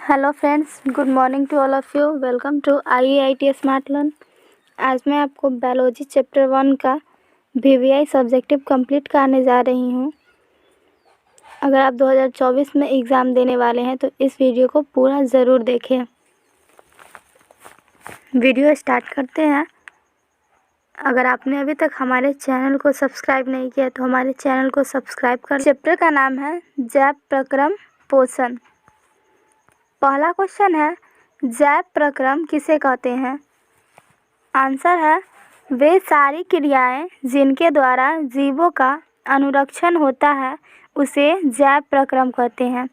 Hello friends, good morning to all of you. Welcome to IEIT smart learn. आज मैं आपको biology chapter 1 का VVI subjective complete कराने जा रही हूँ। अगर आप 2024 में एग्ज़ाम देने वाले हैं तो इस वीडियो को पूरा ज़रूर देखें। वीडियो स्टार्ट करते हैं। अगर आपने अभी तक हमारे चैनल को सब्सक्राइब नहीं किया तो हमारे चैनल को सब्सक्राइब कर। चैप्टर का नाम है जैव प्रक्रम पोषण। पहला क्वेश्चन है, जैव प्रक्रम किसे कहते हैं? आंसर है, वे सारी क्रियाएं जिनके द्वारा जीवों का अनुरक्षण होता है उसे जैव प्रक्रम कहते हैं।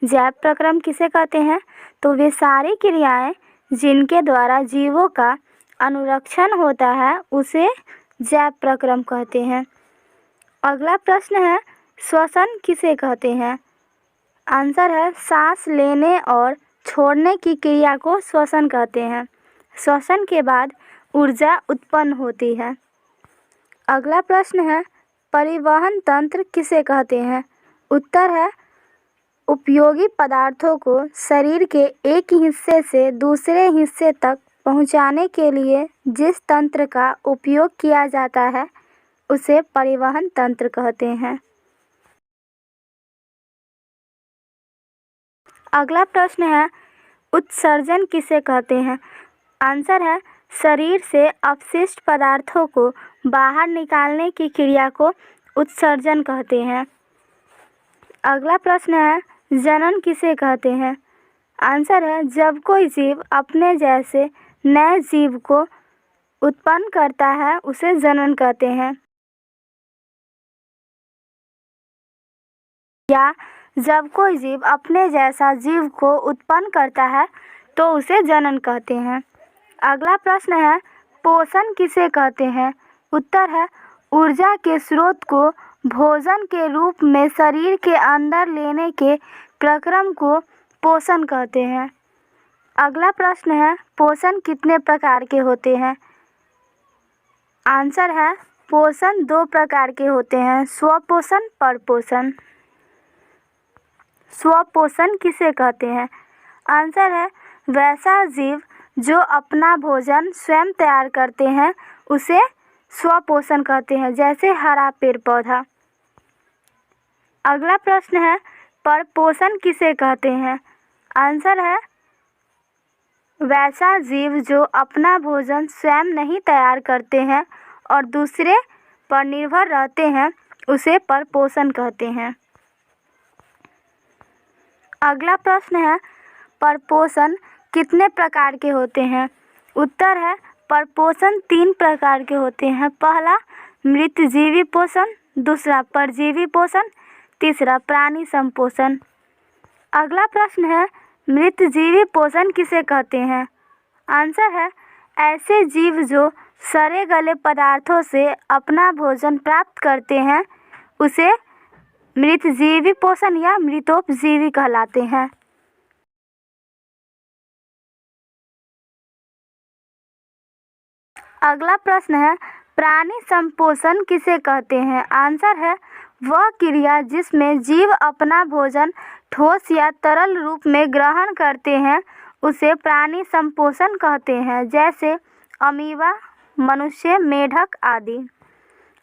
जैव प्रक्रम किसे कहते हैं? तो वे सारी क्रियाएं जिनके द्वारा जीवों का अनुरक्षण होता है उसे जैव प्रक्रम कहते हैं। अगला प्रश्न है, श्वसन किसे कहते हैं? आंसर है, सांस लेने और छोड़ने की क्रिया को श्वसन कहते हैं। श्वसन के बाद ऊर्जा उत्पन्न होती है। अगला प्रश्न है, परिवहन तंत्र किसे कहते हैं? उत्तर है, उपयोगी पदार्थों को शरीर के एक हिस्से से दूसरे हिस्से तक पहुंचाने के लिए जिस तंत्र का उपयोग किया जाता है उसे परिवहन तंत्र कहते हैं। अगला प्रश्न है, उत्सर्जन किसे कहते हैं? आंसर है, शरीर से अपशिष्ट पदार्थों को बाहर निकालने की क्रिया को उत्सर्जन कहते हैं। अगला प्रश्न है, जनन किसे कहते हैं? आंसर है, जब कोई जीव अपने जैसे नए जीव को उत्पन्न करता है उसे जनन कहते हैं। या जब कोई जीव अपने जैसा जीव को उत्पन्न करता है तो उसे जनन कहते हैं। अगला प्रश्न है, पोषण किसे कहते हैं? उत्तर है, ऊर्जा के स्रोत को भोजन के रूप में शरीर के अंदर लेने के प्रक्रम को पोषण कहते हैं। अगला प्रश्न है, पोषण कितने प्रकार के होते हैं? आंसर है, पोषण 2 प्रकार के होते हैं, स्वपोषण, परपोषण। स्वपोषण किसे कहते हैं? आंसर है, वैसा जीव जो अपना भोजन स्वयं तैयार करते हैं उसे स्वपोषण कहते हैं, जैसे हरा पेड़ पौधा। अगला प्रश्न है, परपोषण किसे कहते हैं? आंसर है, वैसा जीव जो अपना भोजन स्वयं नहीं तैयार करते हैं और दूसरे पर निर्भर रहते हैं उसे परपोषण कहते हैं। अगला प्रश्न है, परपोषण कितने प्रकार के होते हैं? उत्तर है, परपोषण 3 प्रकार के होते हैं। पहला मृतजीवी पोषण, दूसरा परजीवी पोषण, तीसरा प्राणी संपोषण। अगला प्रश्न है, मृतजीवी पोषण किसे कहते हैं? आंसर है, ऐसे जीव जो सड़े गले पदार्थों से अपना भोजन प्राप्त करते हैं उसे मृतजीवी पोषण या मृतोपजीवी कहलाते हैं। अगला प्रश्न है, प्राणी संपोषण किसे कहते हैं? आंसर है, वह क्रिया जिसमें जीव अपना भोजन ठोस या तरल रूप में ग्रहण करते हैं उसे प्राणी संपोषण कहते हैं, जैसे अमीबा, मनुष्य, मेढक आदि।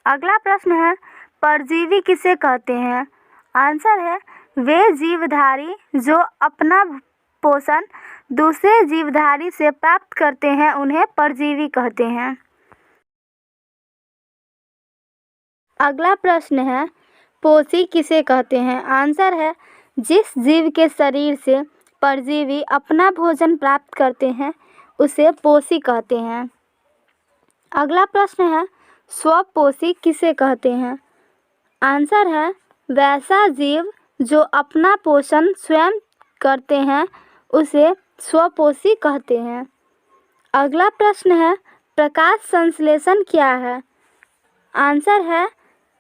अगला प्रश्न है, परजीवी किसे कहते हैं? आंसर है, वे जीवधारी जो अपना पोषण दूसरे जीवधारी से प्राप्त करते हैं उन्हें परजीवी कहते हैं। अगला प्रश्न है, पोषी किसे कहते हैं? आंसर है, जिस जीव के शरीर से परजीवी अपना भोजन प्राप्त करते हैं उसे पोषी कहते हैं। अगला प्रश्न है, स्वपोषी किसे कहते हैं? आंसर है, वैसा जीव जो अपना पोषण स्वयं करते हैं उसे स्वपोषी कहते हैं। अगला प्रश्न है, प्रकाश संश्लेषण क्या है? आंसर है,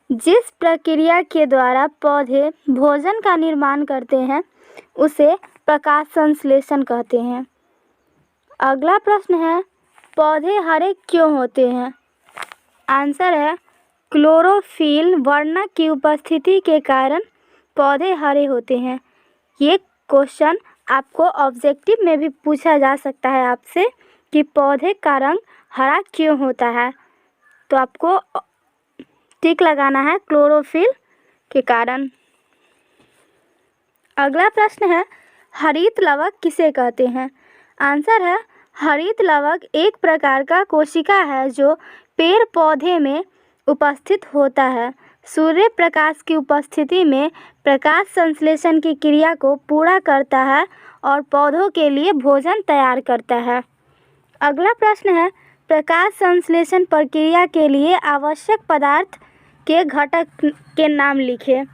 जिस प्रक्रिया के द्वारा पौधे भोजन का निर्माण करते हैं उसे प्रकाश संश्लेषण कहते हैं। अगला प्रश्न है, पौधे हरे क्यों होते हैं? आंसर है, क्लोरोफिल वर्णक की उपस्थिति के कारण पौधे हरे होते हैं। ये क्वेश्चन आपको ऑब्जेक्टिव में भी पूछा जा सकता है आपसे कि पौधे का रंग हरा क्यों होता है, तो आपको टिक लगाना है क्लोरोफिल के कारण। अगला प्रश्न है, हरित लवक किसे कहते हैं? आंसर है, हरित लवक एक प्रकार का कोशिका है जो पेड़ पौधे में उपस्थित होता है। सूर्य प्रकाश की उपस्थिति में प्रकाश संश्लेषण की क्रिया को पूरा करता है और पौधों के लिए भोजन तैयार करता है। अगला प्रश्न है, प्रकाश संश्लेषण प्रक्रिया के लिए आवश्यक पदार्थ के घटक के नाम लिखें।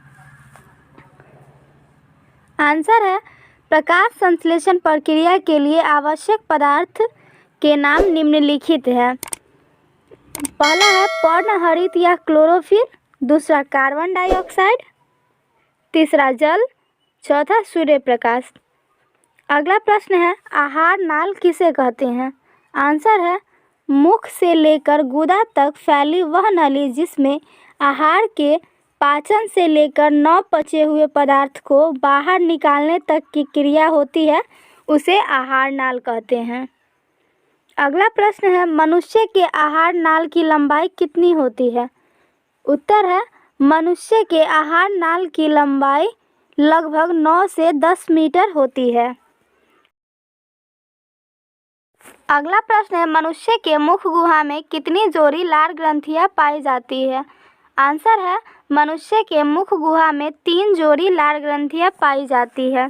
आंसर है, प्रकाश संश्लेषण प्रक्रिया के लिए आवश्यक पदार्थ के नाम निम्नलिखित है। पहला है पर्णहरित या क्लोरोफिल, दूसरा कार्बन डाइऑक्साइड, तीसरा जल, चौथा सूर्य प्रकाश। अगला प्रश्न है, आहार नाल किसे कहते हैं? आंसर है, मुख से लेकर गुदा तक फैली वह नली जिसमें आहार के पाचन से लेकर न पचे हुए पदार्थ को बाहर निकालने तक की क्रिया होती है, उसे आहार नाल कहते हैं। अगला प्रश्न है, मनुष्य के आहार नाल की लंबाई कितनी होती है? उत्तर है, मनुष्य के आहार नाल की लंबाई लगभग 9 से 10 मीटर होती है। अगला प्रश्न है, मनुष्य के मुख गुहा में कितनी जोड़ी लार ग्रंथियां पाई जाती है? आंसर है, मनुष्य के मुख गुहा में 3 जोड़ी लार ग्रंथियां पाई जाती है।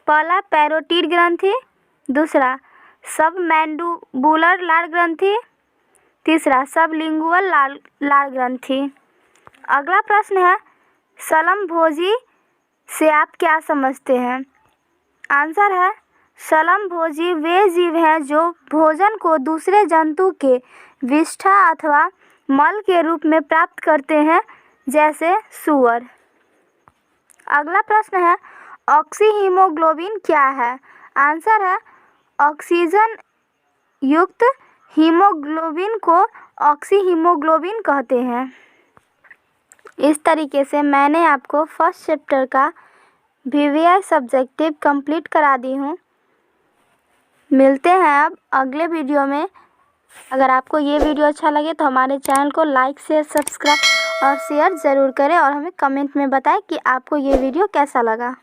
पहला पैरोटिड ग्रंथि, दूसरा सबमैंडिबुलर लार ग्रंथि, तीसरा सबलिंगुअल लार ग्रंथि। अगला प्रश्न है, समभोजी से आप क्या समझते हैं? आंसर है, समभोजी वे जीव हैं जो भोजन को दूसरे जंतु के विष्ठा अथवा मल के रूप में प्राप्त करते हैं, जैसे सूअर। अगला प्रश्न है, ऑक्सीहीमोग्लोबिन क्या है? आंसर है, ऑक्सीजन युक्त हीमोग्लोबिन को ऑक्सीहीमोग्लोबिन कहते हैं। इस तरीके से मैंने आपको फर्स्ट चैप्टर का VVI सब्जेक्टिव कंप्लीट करा दी हूँ। मिलते हैं अब अगले वीडियो में। अगर आपको ये वीडियो अच्छा लगे तो हमारे चैनल को लाइक शेयर सब्सक्राइब और शेयर ज़रूर करें और हमें कमेंट में बताएं कि आपको ये वीडियो कैसा लगा।